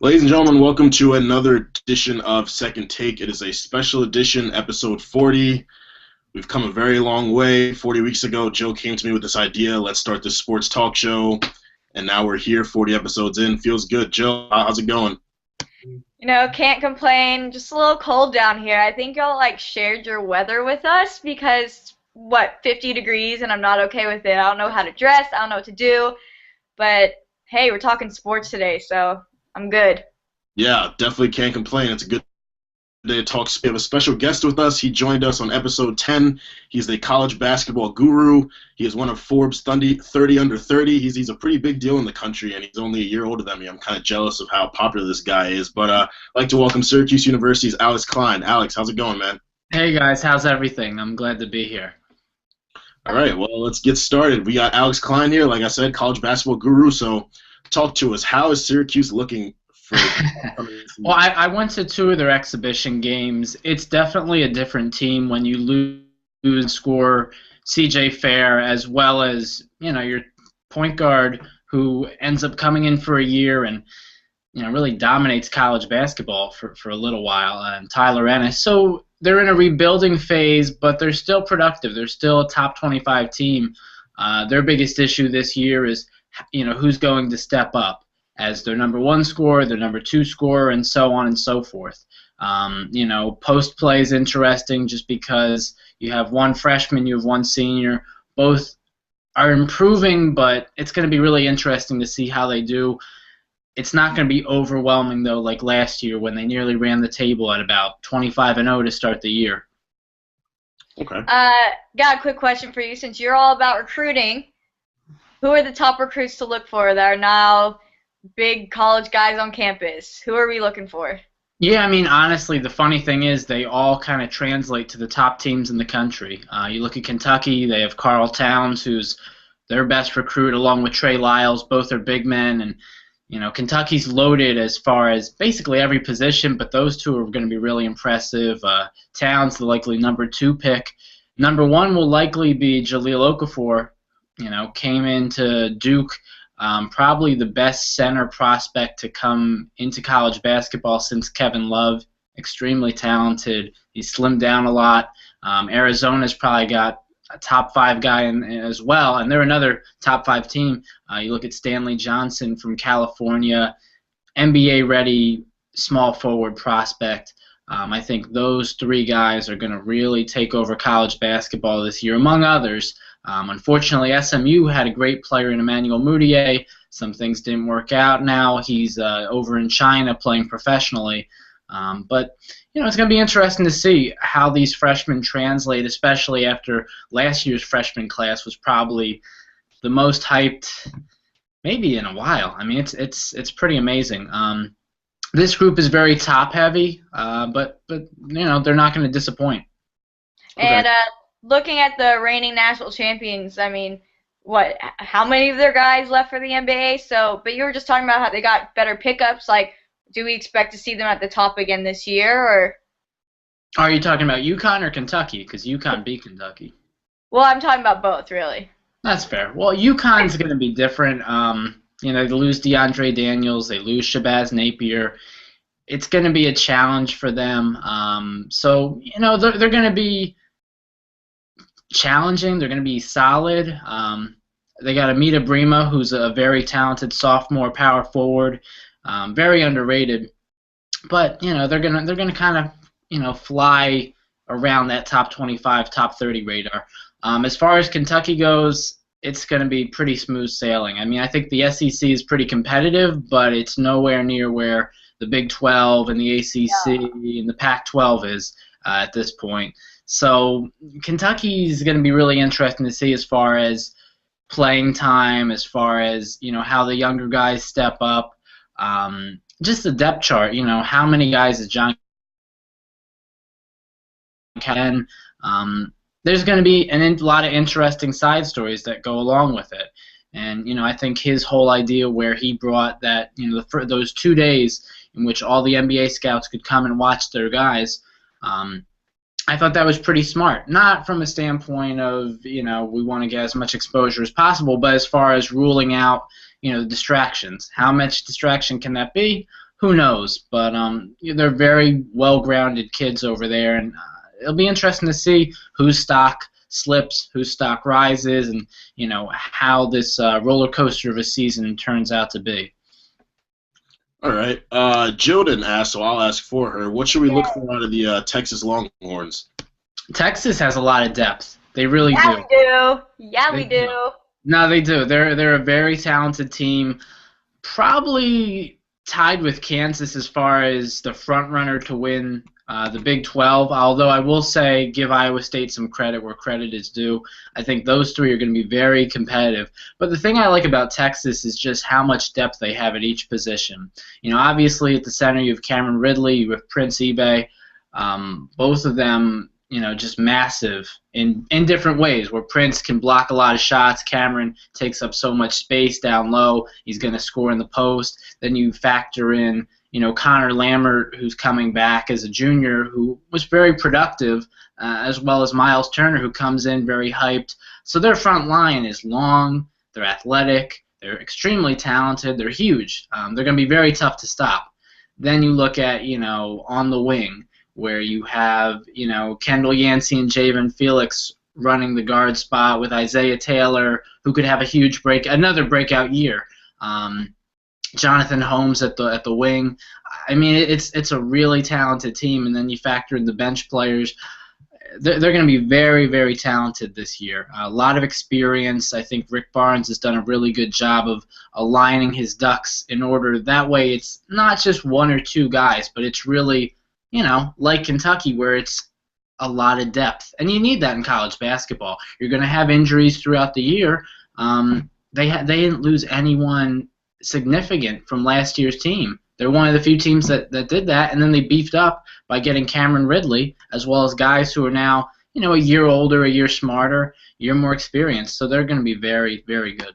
Ladies and gentlemen, welcome to another edition of Second Take. It is a special edition, episode 40. We've come a very long way. 40 weeks ago, Joe came to me with this idea, let's start this sports talk show, and now we're here 40 episodes in. Feels good. Joe, how's it going? Can't complain. Just a little cold down here. I think y'all shared your weather with us because 50 degrees and I'm not okay with it. I don't know how to dress. I don't know what to do. But hey, we're talking sports today, so I'm good. Yeah, definitely can't complain. It's a good day to talk. We have a special guest with us. He joined us on episode 10. He's the college basketball guru. He is one of Forbes 30 under 30. He's a pretty big deal in the country, and he's only a year older than me. I'm kind of jealous of how popular this guy is. But I'd like to welcome Syracuse University's Alex Klein. Alex, how's it going, man? Hey guys, how's everything? I'm glad to be here. All right, well, let's get started. We got Alex Klein here, like I said, college basketball guru. So talk to us. How is Syracuse looking for Well, I went to two of their exhibition games. It's definitely a different team when you lose and score CJ Fair as well as, your point guard who ends up coming in for a year and really dominates college basketball for a little while, and Tyler Ennis. So they're in a rebuilding phase, but they're still productive. They're still a top 25 team. Their biggest issue this year is, who's going to step up as their number one scorer, their number two scorer, and so on and so forth. Post play is interesting just because you have one freshman, you have one senior. Both are improving, but it's going to be really interesting to see how they do. It's not going to be overwhelming, though, like last year when they nearly ran the table at about 25-0 to start the year. Okay. Got a quick question for you. Since you're all about recruiting, who are the top recruits to look for that are now big college guys on campus? Who are we looking for? Yeah, honestly, the funny thing is they all kind of translate to the top teams in the country. You look at Kentucky, they have Carl Towns, who's their best recruit, along with Trey Lyles. Both are big men, and Kentucky's loaded as far as basically every position, but those two are going to be really impressive. Towns, the likely number two pick. Number one will likely be Jahlil Okafor. Came into Duke, probably the best center prospect to come into college basketball since Kevin Love. Extremely talented. He's slimmed down a lot. Arizona's probably got a top five guy as well, and they're another top five team. You look at Stanley Johnson from California, NBA-ready small forward prospect. I think those three guys are going to really take over college basketball this year, among others. Unfortunately, SMU had a great player in Emmanuel Mudiay. Some things didn't work out. Now he's over in China playing professionally. But it's going to be interesting to see how these freshmen translate, especially after last year's freshman class was probably the most hyped maybe in a while. It's pretty amazing. This group is very top heavy, but they're not going to disappoint. And looking at the reigning national champions, how many of their guys left for the NBA? But you were just talking about how they got better pickups. Do we expect to see them at the top again this year, or? Are you talking about UConn or Kentucky? Because UConn beat Kentucky. Well, I'm talking about both, really. That's fair. Well, UConn's going to be different. They lose DeAndre Daniels. They lose Shabazz Napier. It's going to be a challenge for them. They're going to be challenging. They're going to be solid. They got Amita Brima, who's a very talented sophomore power forward. Very underrated, but they're gonna kind of fly around that top 25, top 30 radar. As far as Kentucky goes, it's gonna be pretty smooth sailing. I think the SEC is pretty competitive, but it's nowhere near where the Big 12 and the ACC and the Pac-12 is at this point. So Kentucky's gonna be really interesting to see as far as playing time, as far as how the younger guys step up. Just the depth chart, how many guys is John Ken? There's going to be a lot of interesting side stories that go along with it. And, I think his whole idea where he brought that, for those 2 days in which all the NBA scouts could come and watch their guys, I thought that was pretty smart. Not from a standpoint of, we want to get as much exposure as possible, but as far as ruling out, the distractions. How much distraction can that be? who knows? But they're very well-grounded kids over there, and it'll be interesting to see whose stock slips, whose stock rises, and how this roller coaster of a season turns out to be. All right. Jill didn't ask, so I'll ask for her. What should we look for out of the Texas Longhorns? Texas has a lot of depth. They really do. Yeah, we do. Yeah, we do. No, they do. They're a very talented team. Probably tied with Kansas as far as the front runner to win the Big 12, although I will say give Iowa State some credit where credit is due. I think those three are going to be very competitive. But the thing I like about Texas is just how much depth they have at each position. Obviously at the center you have Cameron Ridley, you have Prince Ebay. Both of them, just massive in different ways, where Prince can block a lot of shots. Cameron takes up so much space down low. He's going to score in the post. Then you factor in Connor Lambert, who's coming back as a junior, who was very productive, as well as Miles Turner, who comes in very hyped. So their front line is long, they're athletic, they're extremely talented, they're huge. They're going to be very tough to stop. Then you look at, on the wing, where you have, Kendall Yancey and Javen Felix running the guard spot with Isaiah Taylor, who could have a huge another breakout year. Jonathan Holmes at the wing. I mean, it's a really talented team, and then you factor in the bench players. They're going to be very, very talented this year. A lot of experience. I think Rick Barnes has done a really good job of aligning his ducks in order. That way it's not just one or two guys, but it's really, like Kentucky, where it's a lot of depth. And you need that in college basketball. You're going to have injuries throughout the year. They didn't lose anyone significant from last year's team. They're one of the few teams that did that, and then they beefed up by getting Cameron Ridley, as well as guys who are now, a year older, a year smarter, a year more experienced. So they're going to be very, very good.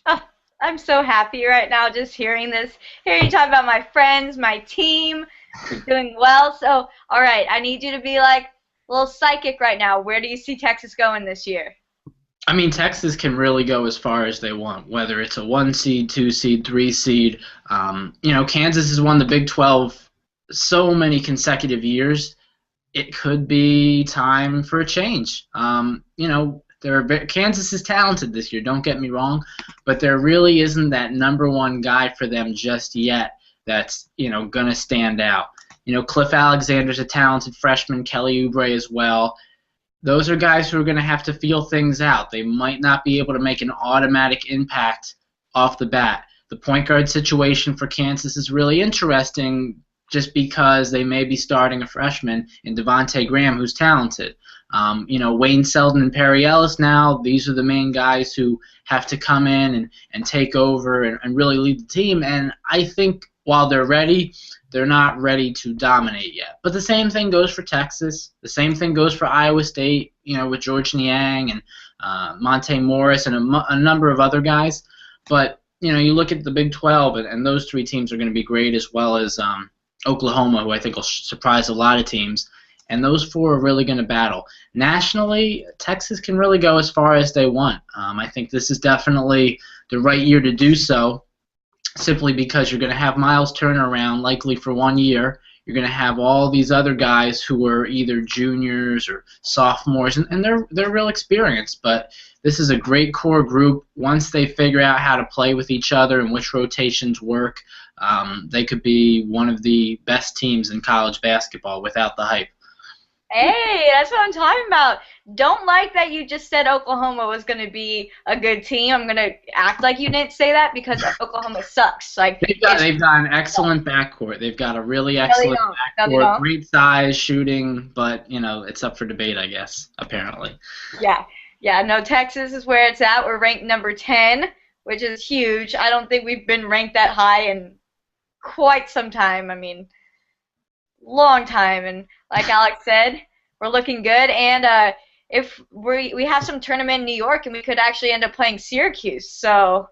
Oh, I'm so happy right now just hearing this. Hearing you talk about my friends, my team, doing well. So, all right, I need you to be like a little psychic right now. Where do you see Texas going this year? I mean, Texas can really go as far as they want, whether it's a 1 seed, 2 seed, 3 seed. Kansas has won the Big 12 so many consecutive years. It could be time for a change. Kansas is talented this year, don't get me wrong, but there really isn't that number one guy for them just yet that's, going to stand out. Cliff Alexander's a talented freshman, Kelly Oubre as well. Those are guys who are going to have to feel things out. They might not be able to make an automatic impact off the bat. The point guard situation for Kansas is really interesting just because they may be starting a freshman in Devontae Graham, who's talented. Wayne Selden and Perry Ellis now, these are the main guys who have to come in and take over and really lead the team. And I think while they're ready, they're not ready to dominate yet. But the same thing goes for Texas. The same thing goes for Iowa State, with George Niang and Monte Morris and a number of other guys. But, you look at the Big 12, and those three teams are going to be great, as well as Oklahoma, who I think will surprise a lot of teams. And those four are really going to battle. Nationally, Texas can really go as far as they want. I think this is definitely the right year to do so, simply because you're going to have Miles Turner around likely for 1 year. You're going to have all these other guys who are either juniors or sophomores, and they're real experienced. But this is a great core group. Once they figure out how to play with each other and which rotations work, they could be one of the best teams in college basketball without the hype. Hey, that's what I'm talking about. Don't like that you just said Oklahoma was going to be a good team. I'm going to act like you didn't say that because Oklahoma sucks. They've got an excellent backcourt. They've got a really excellent backcourt, great size, shooting, but, it's up for debate, I guess, apparently. Yeah, no, Texas is where it's at. We're ranked number 10, which is huge. I don't think we've been ranked that high in quite some time. I mean, long time, and like Alex said, we're looking good, and if we have some tournament in New York, and we could actually end up playing Syracuse, so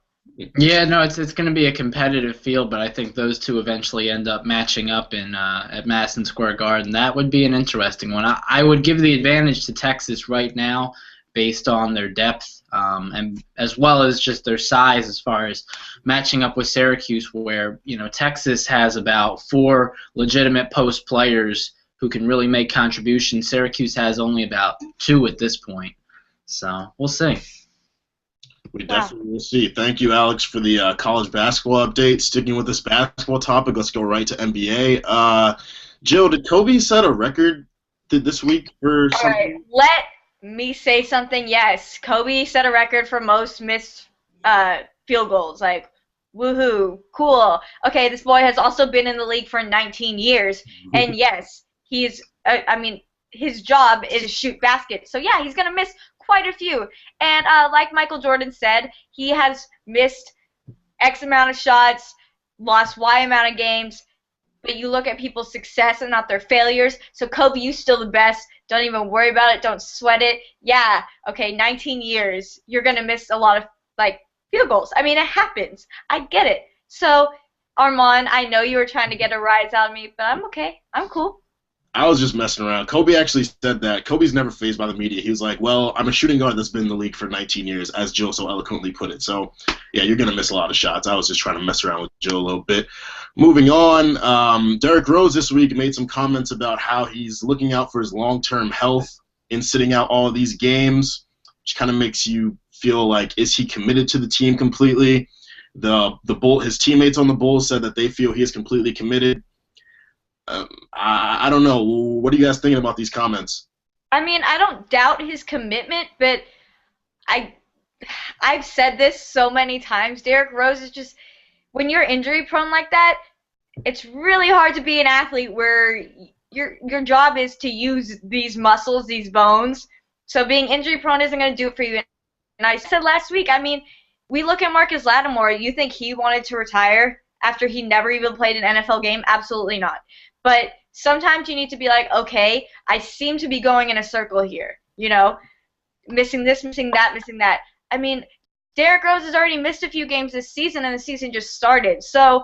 yeah, no, it's going to be a competitive field, but I think those two eventually end up matching up in at Madison Square Garden. That would be an interesting one. I would give the advantage to Texas right now, based on their depth, and as well as just their size as far as matching up with Syracuse, where Texas has about 4 legitimate post players who can really make contributions. Syracuse has only about 2 at this point, so we'll see. We definitely will see. Thank you, Alex, for the college basketball update. Sticking with this basketball topic, let's go right to NBA. Jill, did Kobe set a record this week for something? All right, let me say something. Yes, Kobe set a record for most missed field goals. Like, woohoo, cool. Okay, this boy has also been in the league for 19 years, and yes, he's. His job is to shoot baskets. So yeah, he's gonna miss quite a few. And like Michael Jordan said, he has missed X amount of shots, lost Y amount of games. But you look at people's success and not their failures. So Kobe, you still the best. Don't even worry about it. Don't sweat it. Yeah, okay, 19 years. You're going to miss a lot of, field goals. I mean, it happens. I get it. So, Armand, I know you were trying to get a rise out of me, but I'm okay. I'm cool. I was just messing around. Kobe actually said that. Kobe's never fazed by the media. He was like, well, I'm a shooting guard that's been in the league for 19 years, as Jill so eloquently put it. So, yeah, you're going to miss a lot of shots. I was just trying to mess around with Jill a little bit. Moving on, Derrick Rose this week made some comments about how he's looking out for his long-term health in sitting out all of these games, which kind of makes you feel like, is he committed to the team completely? His teammates on the Bulls said that they feel he is completely committed. I don't know. What are you guys thinking about these comments? I mean, I don't doubt his commitment, but I've said this so many times. Derrick Rose is just, when you're injury prone like that, it's really hard to be an athlete where your job is to use these muscles, these bones. So being injury prone isn't going to do it for you. And I said last week, I mean, we look at Marcus Lattimore. You think he wanted to retire after he never even played an NFL game? Absolutely not. But sometimes you need to be like, okay, I seem to be going in a circle here, missing this, missing that, missing that. I mean, Derrick Rose has already missed a few games this season, and the season just started. So,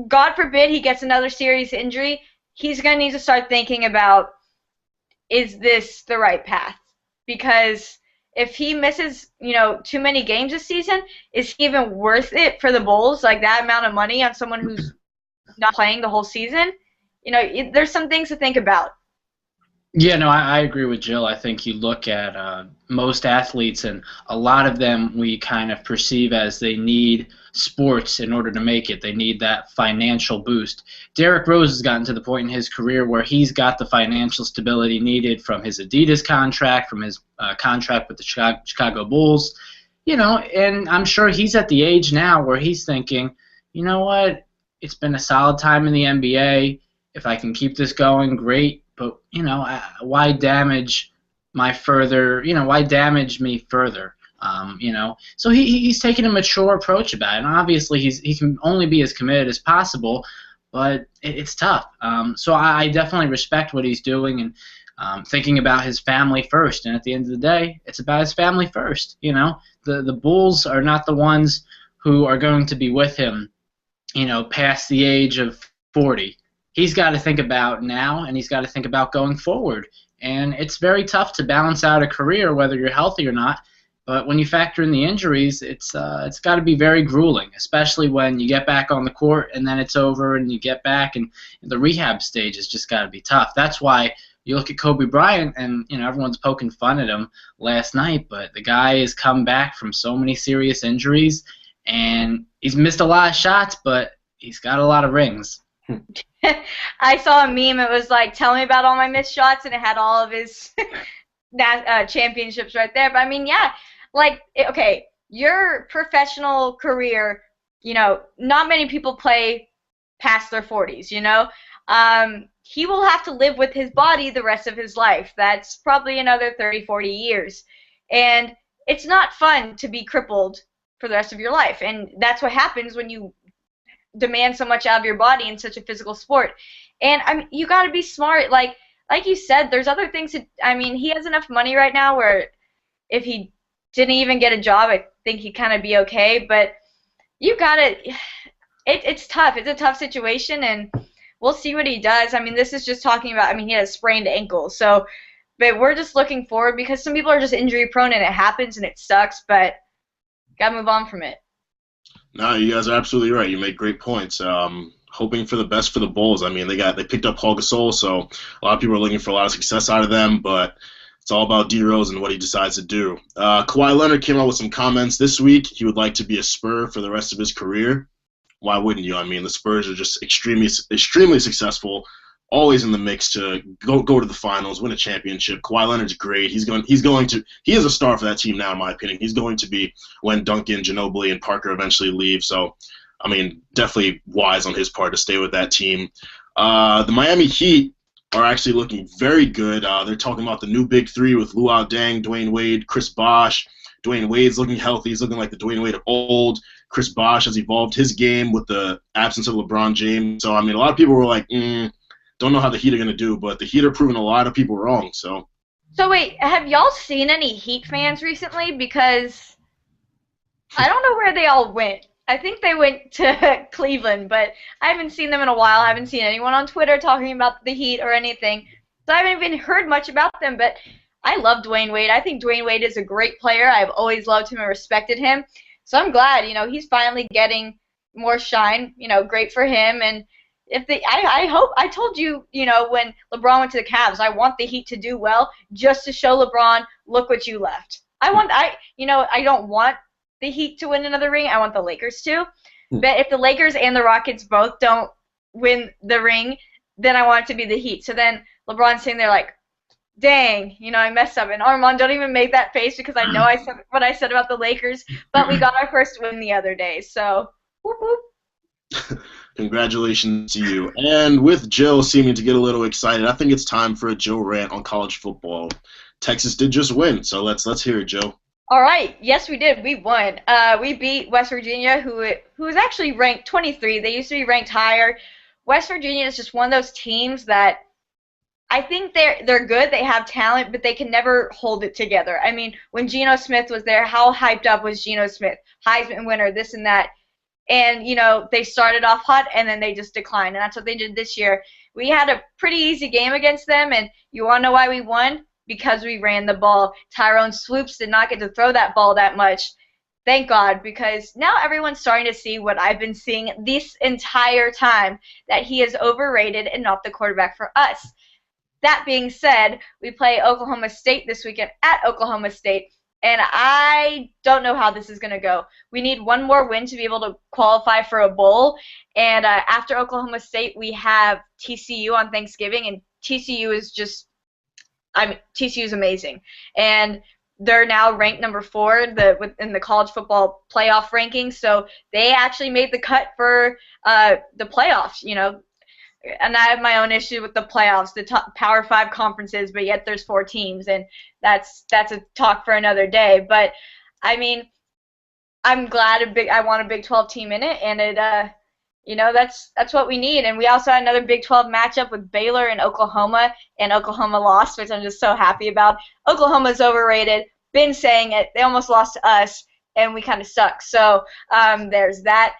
God forbid he gets another serious injury, he's going to need to start thinking about, is this the right path? Because if he misses, too many games this season, is he even worth it for the Bulls, like that amount of money on someone who's not playing the whole season? There's some things to think about. Yeah, no, I agree with Jill. I think you look at most athletes, and a lot of them we kind of perceive as they need sports in order to make it. They need that financial boost. Derrick Rose has gotten to the point in his career where he's got the financial stability needed from his Adidas contract, from his contract with the Chicago Bulls, and I'm sure he's at the age now where he's thinking, you know what, it's been a solid time in the NBA. If I can keep this going, great. But, why damage my further, why damage me further? So he's taking a mature approach about it. And obviously he can only be as committed as possible, but it's tough. So I definitely respect what he's doing and thinking about his family first. And at the end of the day, it's about his family first. The Bulls are not the ones who are going to be with him, past the age of 40. He's got to think about now, and he's got to think about going forward. And it's very tough to balance out a career, whether you're healthy or not. But when you factor in the injuries, it's got to be very grueling, especially when you get back on the court and then it's over and you get back, and the rehab stage has just got to be tough. That's why you look at Kobe Bryant, and everyone's poking fun at him last night, but the guy has come back from so many serious injuries, and he's missed a lot of shots, but he's got a lot of rings. I saw a meme. It was like, tell me about all my missed shots, and it had all of his championships right there. But I mean, yeah, okay, your professional career, not many people play past their 40s, he will have to live with his body the rest of his life. That's probably another 30, 40 years. And it's not fun to be crippled for the rest of your life. And that's what happens when you demand so much out of your body in such a physical sport. And I mean, you got to be smart. Like you said, there's other things. He has enough money right now where if he didn't even get a job, I think he'd kind of be okay. But you got to it's tough. It's a tough situation, and we'll see what he does. I mean, this is just talking about, he has sprained ankle. So But we're just looking forward because some people are just injury prone and it happens and it sucks, but gotta move on from it. No, you guys are absolutely right. You make great points. Hoping for the best for the Bulls. I mean, they picked up Paul Gasol, so a lot of people are looking for a lot of success out of them, but it's all about D Rose and what he decides to do. Kawhi Leonard came out with some comments this week. He would like to be a Spur for the rest of his career. Why wouldn't you? I mean, the Spurs are just extremely successful, always in the mix to go to the finals, win a championship. Kawhi Leonard's great. He is a star for that team now, in my opinion. He's going to be when Duncan, Ginobili, and Parker eventually leave. So, I mean, definitely wise on his part to stay with that team. The Miami Heat are actually looking very good. They're talking about the new big three with Luol Deng, Dwayne Wade, Chris Bosh. Dwayne Wade's looking healthy. He's looking like the Dwayne Wade of old. Chris Bosh has evolved his game with the absence of LeBron James. So, I mean, a lot of people were like, don't know how the Heat are going to do, but the Heat are proving a lot of people wrong. So wait, have y'all seen any Heat fans recently? Because I don't know where they all went. I think they went to Cleveland, but I haven't seen them in a while. I haven't seen anyone on Twitter talking about the Heat or anything. So I haven't even heard much about them, but I love Dwayne Wade. I think Dwayne Wade is a great player. I've always loved him and respected him. So I'm glad, he's finally getting more shine. Great for him. And I told you, when LeBron went to the Cavs, I want the Heat to do well just to show LeBron, look what you left. I don't want the Heat to win another ring. I want the Lakers to. But if the Lakers and the Rockets both don't win the ring, then I want it to be the Heat. So then LeBron's sitting there like, dang, I messed up. And Armand, don't even make that face because I know I said what I said about the Lakers, but we got our first win the other day. So, whoop, whoop. Congratulations to you. And with Jill seeming to get a little excited, I think it's time for a Jill rant on college football. Texas did just win, so let's hear it, Jill. All right. Yes, we did. We won. We beat West Virginia, who is actually ranked 23. They used to be ranked higher. West Virginia is just one of those teams that I think they're good. They have talent, but they can never hold it together. I mean, when Geno Smith was there, how hyped up was Geno Smith? Heisman winner, this and that. And, they started off hot, and then they just declined. And that's what they did this year. We had a pretty easy game against them, and you want to know why we won? Because we ran the ball. Tyrone Swoops did not get to throw that ball that much. Thank God, because now everyone's starting to see what I've been seeing this entire time, that he is overrated and not the quarterback for us. That being said, we play Oklahoma State this weekend at Oklahoma State, and I don't know how this is going to go. We need one more win to be able to qualify for a bowl, and after Oklahoma State, we have TCU on Thanksgiving, and TCU is TCU is amazing, and they're now ranked number 4 in the college football playoff rankings, so they actually made the cut for the playoffs, And I have my own issue with the playoffs, the top Power 5 conferences, but yet there's 4 teams, and that's a talk for another day. But I mean, I'm glad I want a Big 12 team in it, and it that's what we need. And we also had another Big 12 matchup with Baylor and Oklahoma lost, which I'm just so happy about. Oklahoma's overrated. Been saying it. They almost lost to us, and we kind of suck. So there's that.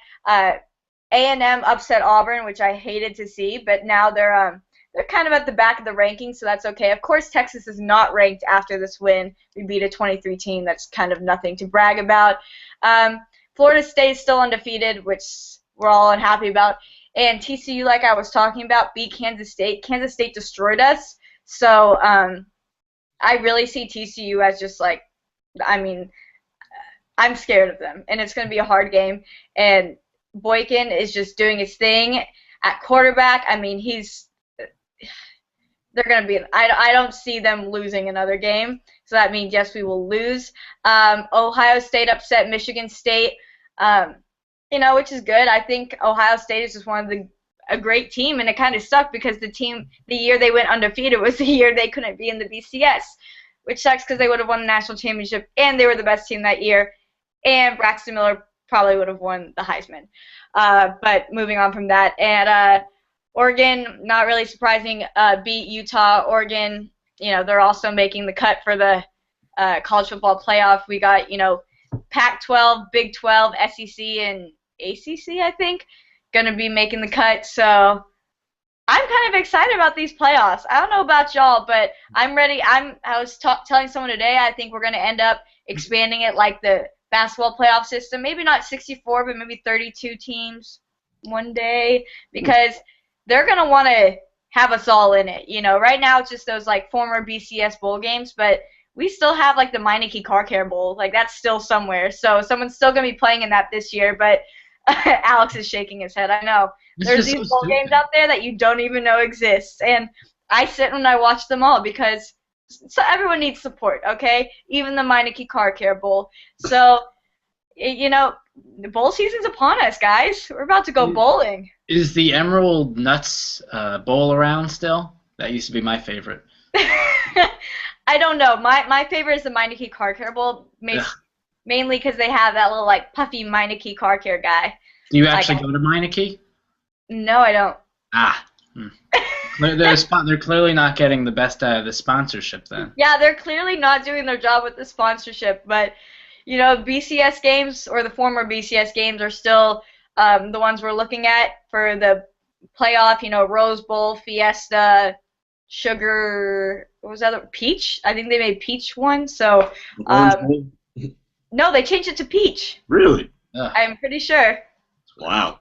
A&M upset Auburn, which I hated to see, but now they're kind of at the back of the rankings, so that's okay. Of course, Texas is not ranked after this win. We beat a 23 team. That's kind of nothing to brag about. Florida State is still undefeated, which we're all unhappy about. And TCU, like I was talking about, beat Kansas State. Kansas State destroyed us, so I really see TCU as just like, I'm scared of them, and it's going to be a hard game. And Boykin is just doing his thing at quarterback. I mean, they're going to be, I don't see them losing another game. So that means, yes, we will lose. Ohio State upset Michigan State, which is good. I think Ohio State is just a great team, and it kind of sucked because the year they went undefeated was the year they couldn't be in the BCS, which sucks because they would have won the national championship, and they were the best team that year, and Braxton Miller probably would have won the Heisman. But moving on from that, and Oregon, not really surprising, beat Utah. Oregon, they're also making the cut for the college football playoff. We got, Pac-12, Big 12, SEC, and ACC, I think, going to be making the cut. So I'm kind of excited about these playoffs. I don't know about y'all, but I'm ready. I was telling someone today, I think we're going to end up expanding it like the basketball playoff system. Maybe not 64, but maybe 32 teams one day, because they're going to want to have us all in it. You know, right now it's just those like former BCS bowl games, but we still have like the Meineke Car Care Bowl. Like that's still somewhere. So someone's still going to be playing in that this year, but Alex is shaking his head. I know. There's these bowl games out there that you don't even know exist. And I sit and I watch them all because so everyone needs support, okay? Even the Meineke Car Care Bowl. So, you know, the bowl season's upon us, guys. We're about to go bowling. Is the Emerald Nuts Bowl around still? That used to be my favorite. I don't know. My favorite is the Meineke Car Care Bowl, mainly because they have that little, like, puffy Meineke Car Care guy. Do you actually go to Meineke? No, I don't. Ah. They're clearly not getting the best out of the sponsorship then. Yeah, they're clearly not doing their job with the sponsorship, but, you know, BCS games, or the former BCS games, are still the ones we're looking at for the playoff, you know, Rose Bowl, Fiesta, Sugar, what was that other? Peach? I think they made Peach one, so, no, they changed it to Peach. Really? I'm pretty sure. Wow.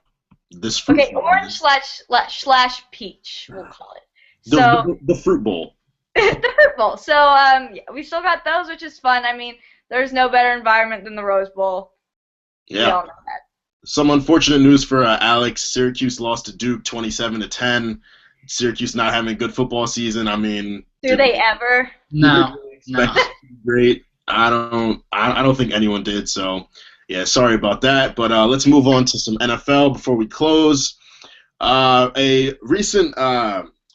This fruit Okay, orange slash peach, we'll call it. The fruit bowl. The fruit bowl. So yeah, we still got those, which is fun. I mean, there's no better environment than the Rose Bowl. Yeah. We all know that. Some unfortunate news for Alex. Syracuse lost to Duke 27-10. Syracuse not having a good football season. I mean, do they ever? No. Great. I don't think anyone did. So. Yeah, sorry about that, but let's move on to some NFL before we close. A recent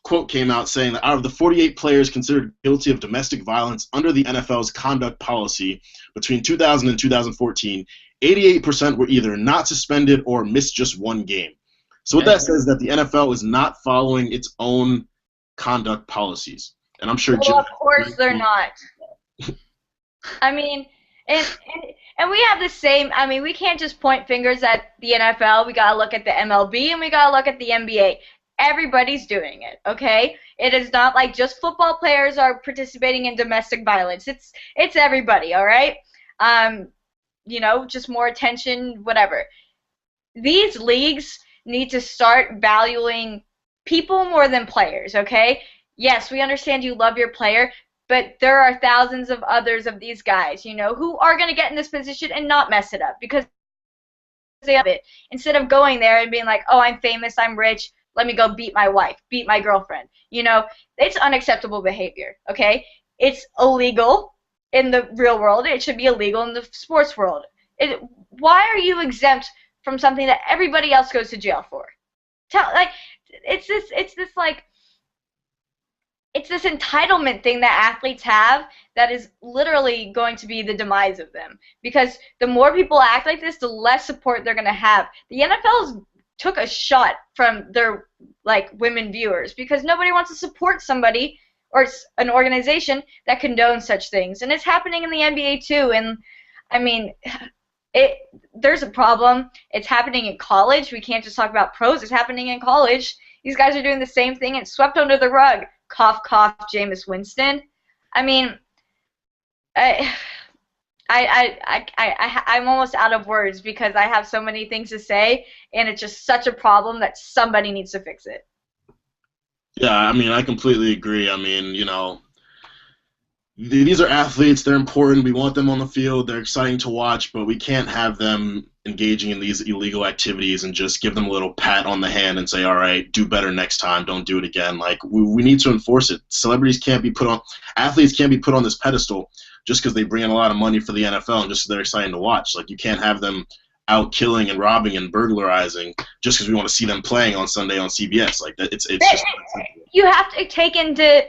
quote came out saying that out of the 48 players considered guilty of domestic violence under the NFL's conduct policy between 2000 and 2014, 88% were either not suspended or missed just one game. So what that says is that the NFL is not following its own conduct policies. And I'm sure Well, of course they're not. I mean, and we have the same, I mean, we can't just point fingers at the NFL. We got to look at the MLB and we got to look at the NBA. Everybody's doing it, okay? It is not like just football players are participating in domestic violence. It's everybody, all right? You know, just more attention, whatever. These leagues need to start valuing people more than players, okay? Yes, we understand you love your player, but there are thousands of others of these guys, you know, who are going to get in this position and not mess it up because they have it. Instead of going there and being like, oh, I'm famous, I'm rich, let me go beat my wife, beat my girlfriend. You know, it's unacceptable behavior, okay? It's illegal in the real world. It should be illegal in the sports world. Why are you exempt from something that everybody else goes to jail for? It's this entitlement thing that athletes have that is literally going to be the demise of them. Because the more people act like this, the less support they're going to have. The NFL took a shot from their women viewers because nobody wants to support somebody or an organization that condones such things. And it's happening in the NBA too. And I mean, there's a problem. It's happening in college. We can't just talk about pros. It's happening in college. These guys are doing the same thing and swept under the rug. Cough, cough, Jameis Winston. I mean, I'm almost out of words because I have so many things to say, and it's just such a problem that somebody needs to fix it. Yeah, I mean, I completely agree. I mean, you know, these are athletes. They're important. We want them on the field. They're exciting to watch, but we can't have them engaging in these illegal activities and just give them a little pat on the hand and say, all right, do better next time. Don't do it again. Like, we need to enforce it. Athletes can't be put on this pedestal just because they bring in a lot of money for the NFL and just because they're exciting to watch. Like, you can't have them out killing and robbing and burglarizing just because we want to see them playing on Sunday on CBS. Like, that, it's just you have to take into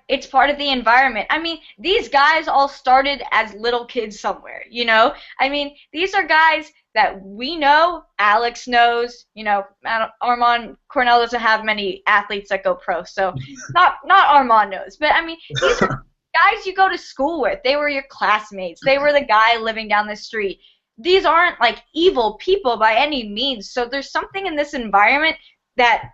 it's part of the environment. I mean, these guys all started as little kids somewhere, you know? I mean, these are guys that we know, Alex knows, you know, Armand Cornell doesn't have many athletes that go pro, so not Armand knows. But, I mean, these are guys you go to school with. They were your classmates. They were the guy living down the street. These aren't, evil people by any means. So there's something in this environment that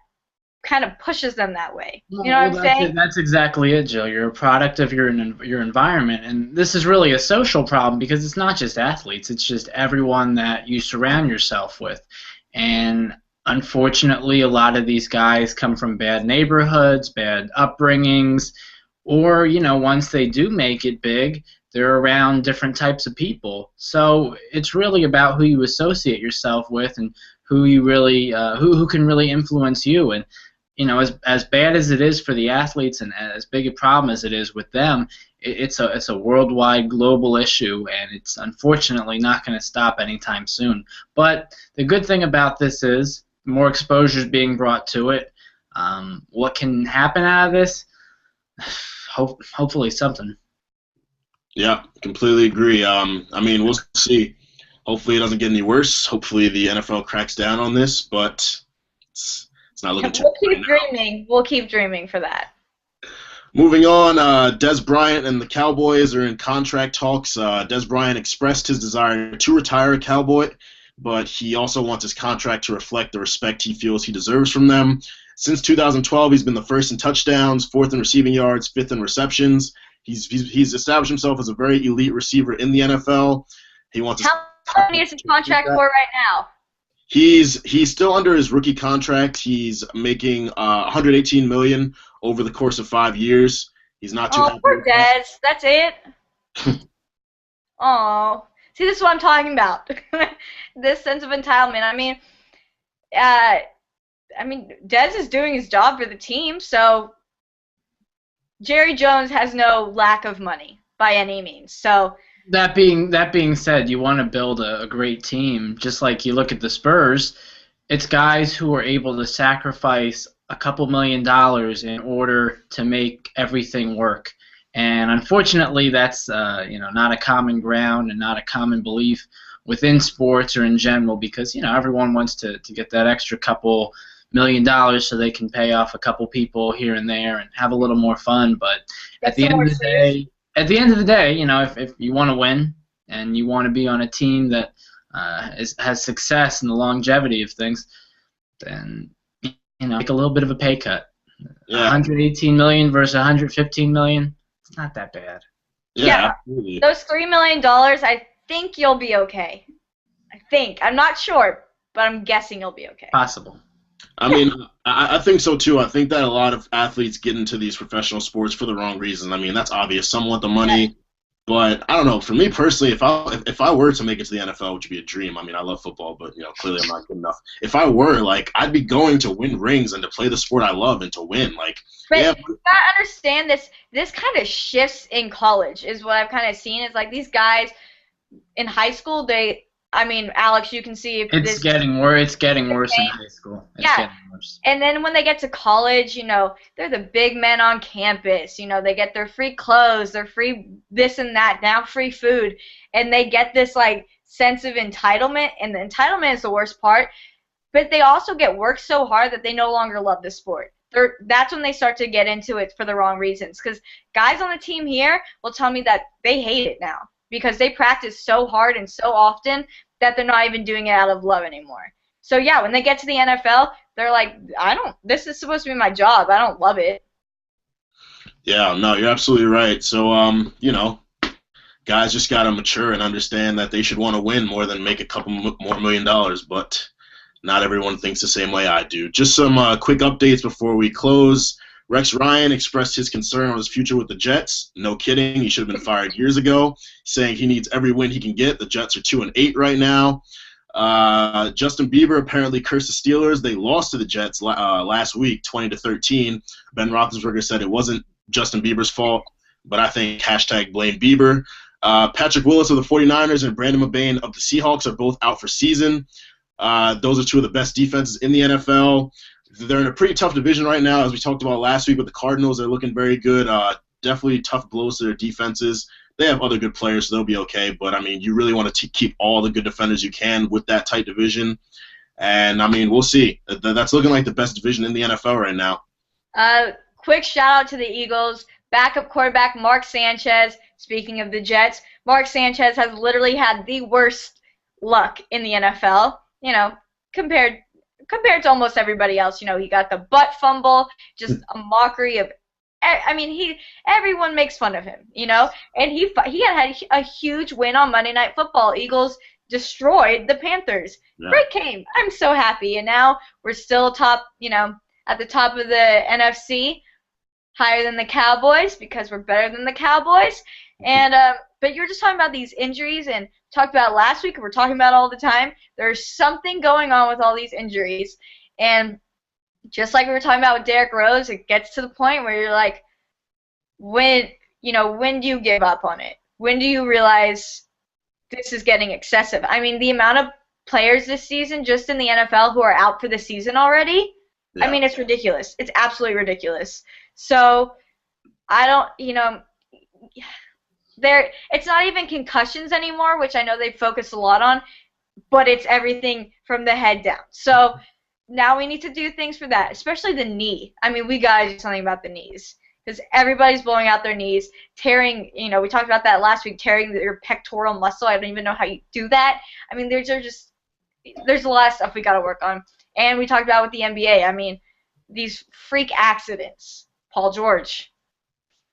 kind of pushes them that way. Well, You know what I'm that's saying? That's exactly it, Jill. You're a product of your environment, and this is really a social problem because it's not just athletes; it's just everyone that you surround yourself with. And unfortunately, a lot of these guys come from bad neighborhoods, bad upbringings, or once they do make it big, they're around different types of people. So it's really about who you associate yourself with and who you really who can really influence you. And as bad as it is for the athletes and as big a problem as it is with them, it's a worldwide global issue, and it's unfortunately not going to stop anytime soon. But the good thing about this is more exposure is being brought to it. What can happen out of this? Hopefully something. Yeah, completely agree. I mean, we'll see. Hopefully it doesn't get any worse. Hopefully the NFL cracks down on this, but it's not looking too We'll good keep right now. dreaming. We'll keep dreaming for that. Moving on, Des Bryant and the Cowboys are in contract talks. Des Bryant expressed his desire to retire a Cowboy, but he also wants his contract to reflect the respect he feels he deserves from them. Since 2012, he's been the first in touchdowns, fourth in receiving yards, fifth in receptions. He's established himself as a very elite receiver in the NFL. He wants How many is his contract for right now? He's still under his rookie contract. He's making $118 million over the course of 5 years. He's not too happy. Poor with that. Dez. That's it. Oh, see, this is what I'm talking about. This sense of entitlement. Dez is doing his job for the team, so Jerry Jones has no lack of money by any means. So That being said, you want to build a great team, just like you look at the Spurs. It's guys who are able to sacrifice a couple $1 million in order to make everything work. And unfortunately, that's not a common ground and not a common belief within sports or in general, because everyone wants to get that extra couple $1 million so they can pay off a couple people here and there and have a little more fun. But at the end of the day, if you want to win and you want to be on a team that has success and the longevity of things, then take a little bit of a pay cut. Yeah. $118 million versus $115 million, it's not that bad. Yeah. Absolutely. those $3 million, I think you'll be okay. I'm not sure, but I'm guessing you'll be okay. Possible. I mean, I think so too. I think that a lot of athletes get into these professional sports for the wrong reasons. I mean, that's obvious. Some want the money, but I don't know. For me personally, if I were to make it to the NFL, which would be a dream. I mean, I love football, but clearly I'm not good enough. If I were, I'd be going to win rings and to play the sport I love and to win. But yeah. you gotta understand this. This kind of shifts in college, is what I've kind of seen. Is like these guys in high school, Alex, you can see if It's getting worse. It's getting worse in high school. It's Yeah. getting worse. And then when they get to college, they're the big men on campus. They get their free clothes, their free this and that, now free food. And they get this, sense of entitlement, and the entitlement is the worst part. But they also get worked so hard that they no longer love the sport. That's when they start to get into it for the wrong reasons. Because guys on the team here will tell me that they hate it now because they practice so hard and so often that they're not even doing it out of love anymore. So yeah, when they get to the NFL, they're like, this is supposed to be my job. I don't love it. Yeah, no, you're absolutely right. So, guys just got to mature and understand that they should want to win more than make a couple more $1 million, but not everyone thinks the same way I do. Just some quick updates before we close. Rex Ryan expressed his concern on his future with the Jets. No kidding, he should have been fired years ago, saying he needs every win he can get. The Jets are 2-8 right now. Justin Bieber apparently cursed the Steelers. They lost to the Jets last week, 20-13. Ben Roethlisberger said it wasn't Justin Bieber's fault, but I think #blame Bieber. Patrick Willis of the 49ers and Brandon McBain of the Seahawks are both out for season. Those are two of the best defenses in the NFL. They're in a pretty tough division right now, as we talked about last week with the Cardinals. They're looking very good. Definitely tough blows to their defenses. They have other good players, so they'll be okay. But, you really want to keep all the good defenders you can with that tight division. And, we'll see. That's looking like the best division in the NFL right now. Quick shout-out to the Eagles. Backup quarterback Mark Sanchez. Speaking of the Jets, Mark Sanchez has literally had the worst luck in the NFL, compared compared to almost everybody else. He got the butt fumble, just a mockery of. I mean, everyone makes fun of him, and he had a huge win on Monday Night Football. Eagles destroyed the Panthers. Yeah. Great game. I'm so happy, and now we're still top, at the top of the NFC, higher than the Cowboys because we're better than the Cowboys. And but you were just talking about these injuries and talked about it last week, and we're talking about it all the time. There's something going on with all these injuries, and just like we were talking about with Derrick Rose, it gets to the point where you're like, when do you give up on it? When do you realize this is getting excessive? I mean, the amount of players this season just in the NFL who are out for the season already, Yeah. I mean, it's ridiculous. It's absolutely ridiculous. So I don't, it's not even concussions anymore, which I know they focus a lot on, but it's everything from the head down. So now we need to do things for that, especially the knee. I mean, we got to do something about the knees because everybody's blowing out their knees, tearing, we talked about that last week, tearing your pectoral muscle. I don't even know how you do that. I mean, there's a lot of stuff we got to work on. And we talked about with the NBA. I mean, these freak accidents. Paul George.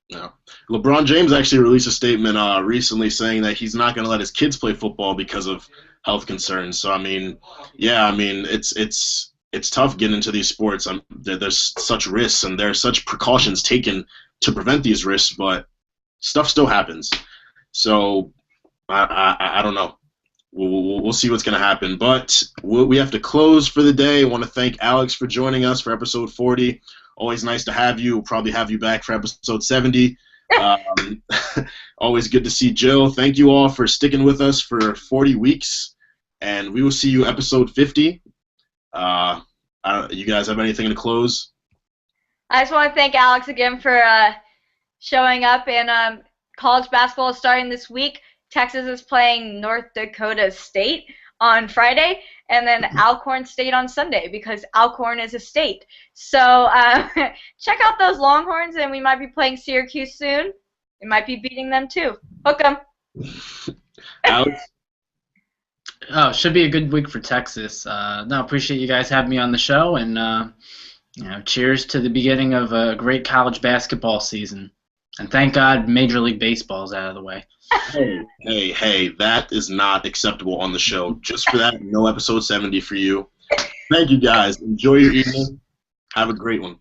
Yeah. LeBron James actually released a statement recently saying that he's not going to let his kids play football because of health concerns. So, I mean, it's tough getting into these sports. There's such risks and there's such precautions taken to prevent these risks, but stuff still happens. So I don't know. We'll see what's going to happen. But we have to close for the day. I want to thank Alex for joining us for episode 40. Always nice to have you. We'll probably have you back for episode 70. Always good to see Jill. Thank you all for sticking with us for 40 weeks. And we will see you episode 50. You guys have anything to close? I just want to thank Alex again for showing up. And college basketball is starting this week. Texas is playing North Dakota State on Friday, and then Alcorn State on Sunday because Alcorn is a state. So check out those Longhorns, and we might be playing Syracuse soon. We might be beating them too. Hook 'em. Alex? Oh, should be a good week for Texas. Appreciate you guys having me on the show, and cheers to the beginning of a great college basketball season. And thank God Major League Baseball's out of the way. Hey, that is not acceptable on the show. Just for that, no episode 70 for you. Thank you, guys. Enjoy your evening. Have a great one.